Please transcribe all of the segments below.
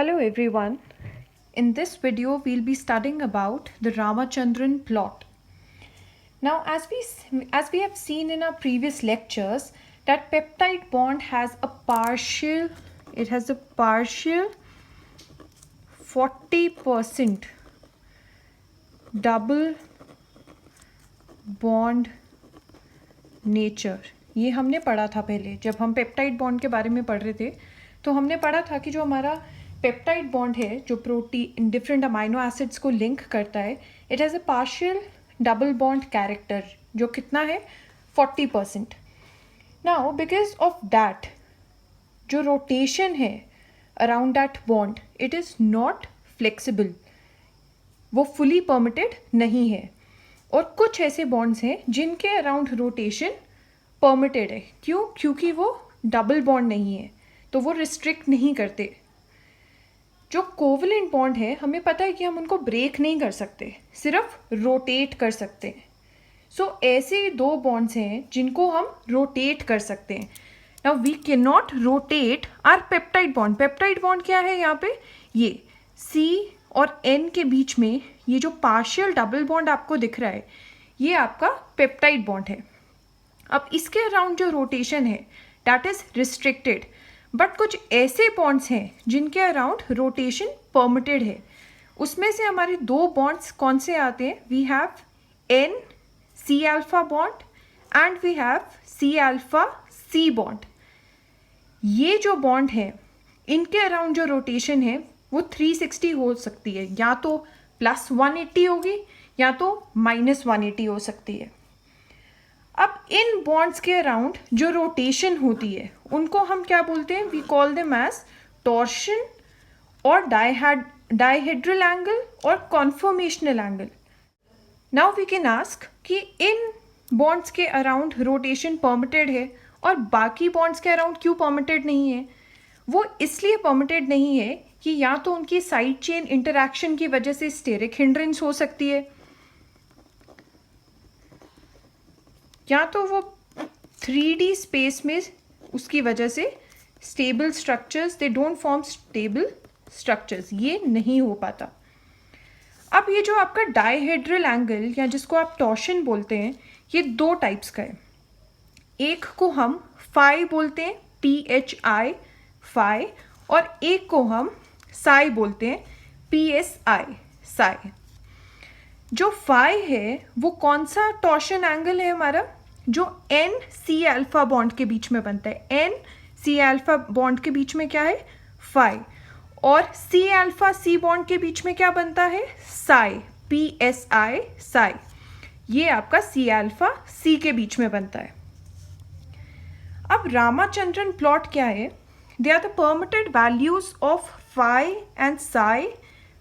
Hello everyone. In this video we'll be studying about the Ramachandran plot. Now as we have seen in our previous lectures that peptide bond has a partial 40% double bond nature. ये हमने पढ़ा था पहले जब हम peptide bond के बारे में पढ़ रहे थे. तो हमने पढ़ा था कि जो हमारा पेप्टाइड बॉन्ड है जो प्रोटीन डिफरेंट अमाइनो एसिड्स को लिंक करता है, it has a partial double bond character जो कितना है 40%. नाउ बिकॉज ऑफ दैट जो रोटेशन है around that bond it is not flexible, वो फुली परमिटेड नहीं है. और कुछ ऐसे बॉन्ड्स हैं जिनके अराउंड रोटेशन परमिटेड है. क्यों? क्योंकि वो डबल बॉन्ड नहीं है तो वो रिस्ट्रिक्ट नहीं करते. जो कोवलेंट बॉन्ड है हमें पता है कि हम उनको ब्रेक नहीं कर सकते, सिर्फ रोटेट कर सकते हैं. सो ऐसे दो बॉन्ड्स हैं जिनको हम रोटेट कर सकते हैं. Now we can not rotate our peptide bond. Peptide bond क्या है यहाँ पे? ये C और N के बीच में ये जो पार्शियल डबल बॉन्ड आपको दिख रहा है ये आपका पेप्टाइड बॉन्ड है. अब इसके अराउंड जो रोटेशन है दैट इज रिस्ट्रिक्टेड. बट कुछ ऐसे बॉन्ड्स हैं जिनके अराउंड रोटेशन परमिटेड है. उसमें से हमारे दो बॉन्ड्स कौन से आते हैं? We have N C alpha bond and we have C alpha C bond. ये जो बॉन्ड है इनके अराउंड जो रोटेशन है वो 360 हो सकती है, या तो प्लस 180 होगी या तो माइनस 180 हो सकती है. अब इन बॉन्ड्स के अराउंड जो रोटेशन होती है उनको हम क्या बोलते हैं? We call them as torsion और डायहेड्रल एंगल और conformational angle. Now we can ask कि इन बॉन्ड्स के अराउंड रोटेशन परमिटेड है और बाकी बॉन्ड्स के अराउंड क्यों परमिटेड नहीं है? वो इसलिए परमिटेड नहीं है कि या तो उनकी साइड चेन इंटरैक्शन की वजह से स्टेरिक हिंड्रेंस हो सकती है, या तो वो 3D स्पेस में उसकी वजह से stable structures they don't form stable structures, ये नहीं हो पाता. अब ये जो आपका डायहेड्रल एंगल या जिसको आप टॉर्शन बोलते हैं ये दो टाइप्स का है. एक को हम फाई बोलते हैं, PHI फाई, और एक को हम साई बोलते हैं, PSI साई. जो फाई है वो कौन सा टॉर्शन एंगल है हमारा? जो N C अल्फा बॉन्ड के बीच में बनता है. N C अल्फा बॉन्ड के बीच में क्या है? फाई. और C अल्फा C बॉन्ड के बीच में क्या बनता है? साई, PSI साई. ये आपका C अल्फा C के बीच में बनता है. अब रामाचंद्रन प्लॉट क्या है? They are the permitted values of phi and psi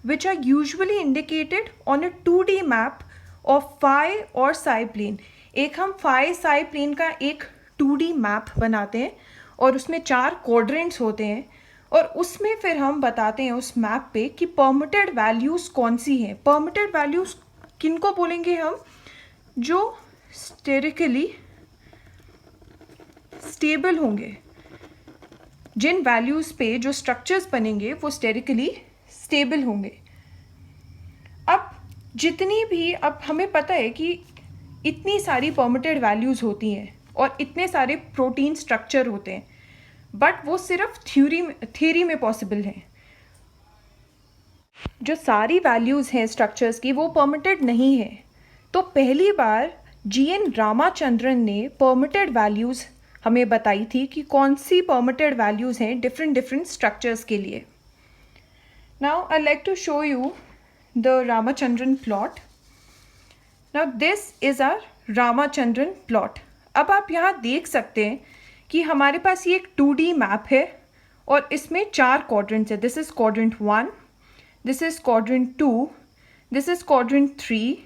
which are usually indicated on a 2D map of phi और psi plane. एक हम phi psi plane का एक 2D मैप बनाते हैं और उसमें 4 क्वाड्रेंट्स होते हैं और उसमें फिर हम बताते हैं उस मैप पे कि परमिटेड वैल्यूज़ कौन सी हैं. परमिटेड वैल्यूज़ किनको बोलेंगे हम? जो स्टेरिकली स्टेबल होंगे, जिन वैल्यूज़ पे जो स्ट्रक्चर्स बनेंगे वो स्टेरिकली स्टेबल होंगे. अब जितनी भी, अब हमें पता है कि इतनी सारी परमिटेड वैल्यूज़ होती हैं और इतने सारे प्रोटीन स्ट्रक्चर होते हैं, बट वो सिर्फ थ्योरी में पॉसिबल हैं. जो सारी वैल्यूज़ हैं स्ट्रक्चर्स की वो परमिटेड नहीं है. तो पहली बार GN रामाचंद्रन ने परमिटेड वैल्यूज़ हमें बताई थी कि कौन सी परमिटेड वैल्यूज़ हैं डिफरेंट स्ट्रक्चर्स के लिए. Now I like to show you the Ramachandran plot. Now this is our Ramachandran plot. अब आप यहाँ देख सकते हैं कि हमारे पास ये एक 2D मैप है और इसमें 4 क्वाड्रेंट्स है. This is quadrant 1, this is quadrant 2, this is quadrant 3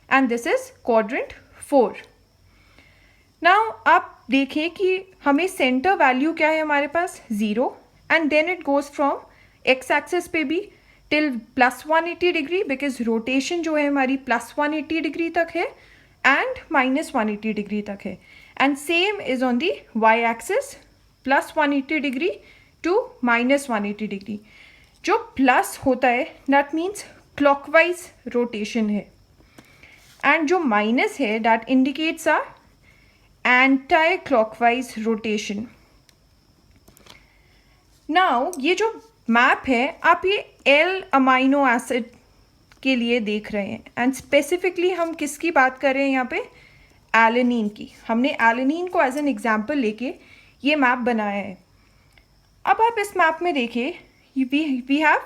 and this is quadrant 4. Now आप देखिए कि हमें सेंटर वैल्यू क्या है हमारे पास? 0, and then it goes from X axis पे भी till plus 180 degree, because rotation जो है हमारी प्लस 180 डिग्री तक है एंड माइनस 180 डिग्री तक है. And same is on the Y axis, plus 180 degree to minus 180 degree. जो प्लस होता है दैट मीन्स क्लॉकवाइज रोटेशन है, एंड जो माइनस है that indicates a anti clockwise rotation. Now ये जो मैप है आप ये एल अमाइनो एसिड के लिए देख रहे हैं, एंड स्पेसिफिकली हम किसकी बात कर रहे हैं यहाँ पे, एलेनिन की. हमने एलेनिन को एज एन एग्जाम्पल लेके ये मैप बनाया है. अब आप इस मैप में देखिए we have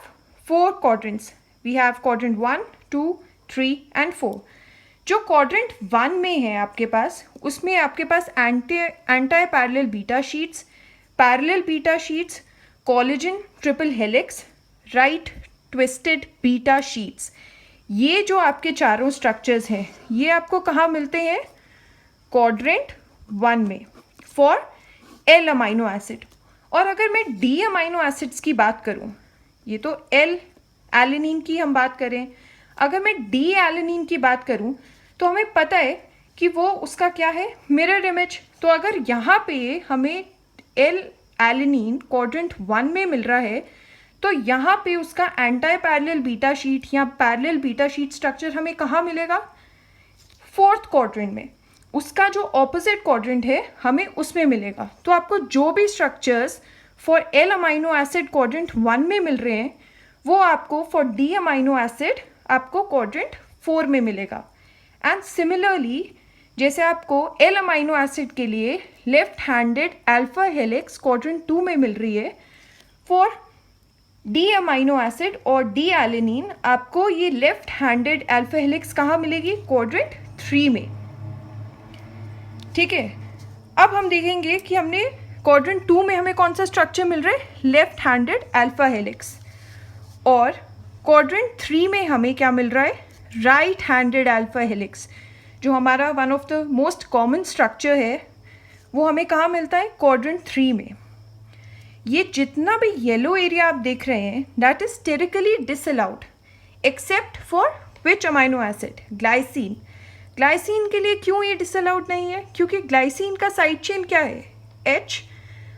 4 quadrants. We have quadrant 1, 2, 3 and 4. जो क्वाड्रेंट 1 में है आपके पास, उसमें आपके पास anti parallel beta sheets, parallel beta sheets, collagen triple helix, right twisted beta sheets. ये जो आपके चारों स्ट्रक्चर्स हैं ये आपको कहाँ मिलते हैं, क्वाड्रेंट 1 में फॉर एल अमाइनो एसिड. और अगर मैं डी अमाइनो एसिड्स की बात करूं, ये तो एल एलेनिन की हम बात करें, अगर मैं डी एलेनिन की बात करूं तो हमें पता है कि वो उसका क्या है, मिरर इमेज. तो अगर यहाँ पे हमें एल एलेनिन क्वाड्रेंट 1 में मिल रहा है तो यहाँ पे उसका एंटी पैरेलल बीटा शीट या पैरेलल बीटा शीट स्ट्रक्चर हमें कहाँ मिलेगा, 4th क्वाड्रेंट में. उसका जो ऑपोजिट क्वाड्रेंट है हमें उसमें मिलेगा. तो आपको जो भी structures for L amino acid quadrant 1 में मिल रहे हैं वो आपको फॉर डी अमाइनो एसिड आपको क्वाड्रेंट 4 में मिलेगा. एंड सिमिलरली जैसे आपको एल अमाइनो एसिड के लिए left handed alpha helix quadrant 2 में मिल रही है, फॉर डी अमाइनो एसिड और डी एलेनिन आपको ये लेफ्ट हैंडेड अल्फा हेलिक्स कहाँ मिलेगी, क्वाड्रेंट 3 में. ठीक है. अब हम देखेंगे कि हमने क्वाड्रेंट 2 में हमें कौन सा स्ट्रक्चर मिल रहा है, लेफ्ट हैंडेड अल्फा हेलिक्स, और क्वाड्रेंट 3 में हमें क्या मिल रहा है, राइट हैंडेड अल्फा हेलिक्स. जो हमारा one of the most common structure है वो हमें कहाँ मिलता है, क्वाड्रेंट 3 में. ये जितना भी येलो एरिया आप देख रहे हैं that is sterically disallowed except for which amino acid, glycine. Glycine के लिए क्यों ये डिसअलाउड नहीं है, क्योंकि ग्लाइसिन का साइड चेन क्या है, H.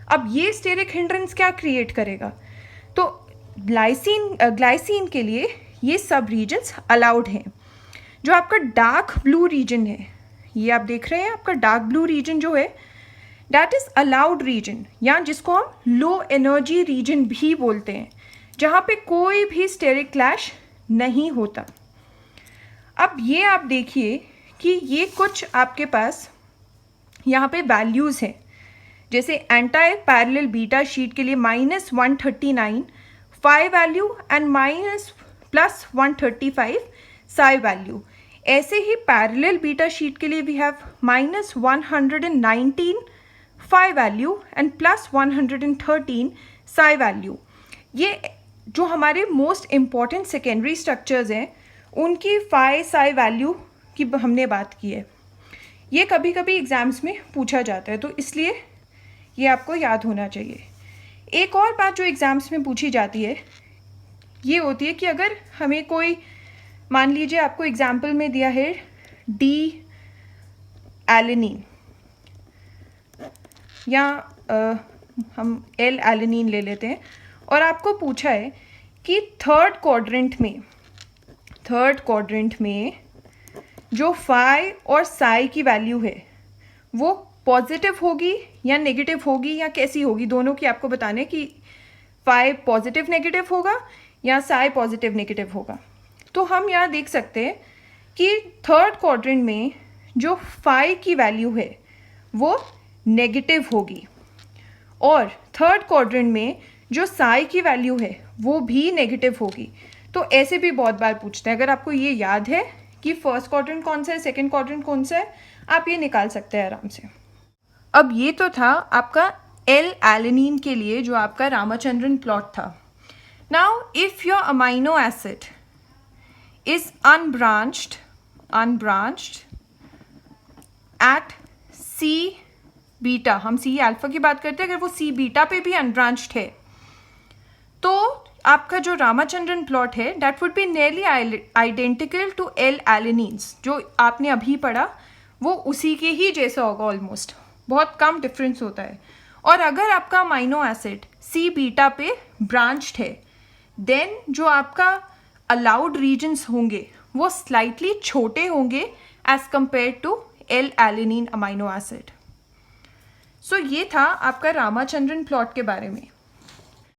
अब ये स्टेरिक हिंड्रेंस क्या क्रिएट करेगा, तो ग्लाइसिन के लिए ये सब रीजन्स अलाउड हैं. जो आपका डार्क ब्लू रीजन है, ये आप देख रहे हैं, आपका डार्क ब्लू रीजन जो है दैट इज़ अलाउड रीजन, या जिसको हम लो एनर्जी रीजन भी बोलते हैं, जहाँ पे कोई भी स्टेरिक क्लैश नहीं होता. अब ये आप देखिए कि ये कुछ आपके पास यहाँ पे वैल्यूज़ हैं, जैसे एंटी पैरेलल बीटा शीट के लिए -139 phi value and +135 psi value. ऐसे ही पैरेलल बीटा शीट के लिए we have -119 phi value and +113 psi value. ये जो हमारे मोस्ट इम्पॉर्टेंट सेकेंडरी स्ट्रक्चर्स हैं उनकी फाई साई वैल्यू की हमने बात की है. ये कभी कभी एग्ज़ाम्स में पूछा जाता है, तो इसलिए ये आपको याद होना चाहिए. एक और बात जो एग्ज़ाम्स में पूछी जाती है ये होती है कि अगर हमें कोई, मान लीजिए आपको एग्जाम्पल में दिया है डी एलेनिन या हम एल एलेनिन ले लेते हैं, और आपको पूछा है कि थर्ड क्वाड्रेंट में जो फाई और साई की वैल्यू है वो पॉजिटिव होगी या नेगेटिव होगी या कैसी होगी, दोनों की आपको बताने कि फाई पॉजिटिव नेगेटिव होगा या साई पॉजिटिव नेगेटिव होगा. तो हम यहाँ देख सकते हैं कि थर्ड क्वाड्रेंट में जो फाई की वैल्यू है वो नेगेटिव होगी, और थर्ड क्वाड्रेंट में जो साई की वैल्यू है वो भी नेगेटिव होगी. तो ऐसे भी बहुत बार पूछते हैं. अगर आपको ये याद है कि फर्स्ट क्वाड्रेंट कौन सा है, सेकंड क्वाड्रेंट कौन सा है, आप ये निकाल सकते हैं आराम से. अब ये तो था आपका एल एलेनिन के लिए जो आपका रामाचंद्रन प्लॉट था. Now if your amino acid is unbranched at C beta, हम सी अल्फा की बात करते हैं, अगर वो सी बीटा पे भी अनब्रांच्ड है तो आपका जो रामाचंद्रन प्लॉट है that would be nearly identical to L alanines. जो आपने अभी पढ़ा वो उसी के ही जैसा होगा ऑलमोस्ट, बहुत कम डिफरेंस होता है. और अगर आपका अमाइनो एसिड सी बीटा पे ब्रांच्ड है देन जो आपका अलाउड रीजन्स होंगे वो स्लाइटली छोटे होंगे as compared to L-alanine amino acid. So ये था आपका रामाचंद्रन प्लॉट के बारे में.